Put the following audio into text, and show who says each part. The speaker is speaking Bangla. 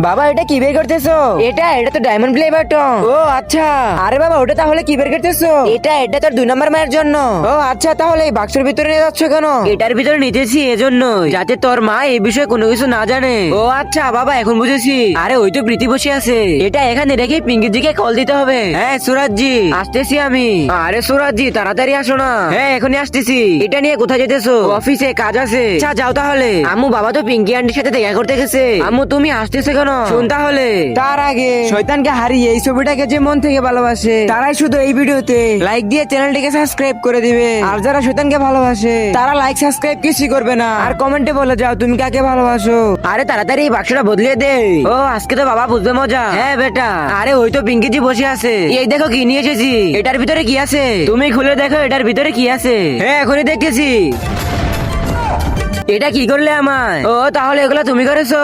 Speaker 1: বাবা এটা কি বের করতেছো? এটা তো ডায়মন্ড প্লে বাটন। ও আচ্ছা। আরে বাবা ওটা তাহলে কি বের করতেছো? এটা তোর 2 নম্বর মায়ের জন্য। ও আচ্ছা, তাহলে এই বাক্সের ভিতরে নিয়ে যাচ্ছ কেন? এটার ভিতরে নিতেছি এজন্যই, যাতে তোর মা এই বিষয়ে কোনো কিছু না জানে। ও আচ্ছা বাবা, এখন বুঝেছি। আরে ওই তো প্রীতি বসে আছে, এটা এখানে রেখে পিঙ্কির দিকে কল দিতে হবে। হ্যাঁ সুরাজজি, আসতেছি আমি। আরে সুরাজজি তাড়াতাড়ি আসো না। হ্যাঁ এখনই আসতেছি। এটা নিয়ে কোথায় যেতেছো? অফিসে কাজ আছে। আচ্ছা যাও তাহলে। আম্মু বাবা তো পিঙ্কি আন্টির সাথে দেখা করতে গেছে। আম্মু তুমি আসতেছো কেন? শুন তাহলে, তার আগে শয়তানকে হারিয়ে এই ছবিটাকে যে মন থেকে ভালোবাসে তারাই শুধু এই ভিডিওতে লাইক দিয়ে চ্যানেলটিকে সাবস্ক্রাইব করে দিবে। আর যারা শয়তানকে ভালোবাসে তারা লাইক সাবস্ক্রাইব কিছুই করবে না। আর কমেন্টে বলে যাও তুমি কাকে ভালোবাসো। আরে তাড়াতাড়ি এই বাক্সটা বদলে দে। ও আজকে তো বাবা বুঝবে মজা। হ্যাঁ বেটা। আরে ওই তো পিঙ্কিজি বসে আছে। এই দেখো কি নিয়ে এসেছি। এটার ভিতরে কি আছে তুমি খুলে দেখো, এটার ভিতরে কি আছে। হ্যাঁ এখনই দেখতেছি। এটা কি করলে আমায়? ও তাহলে এগুলো তুমি করেছো?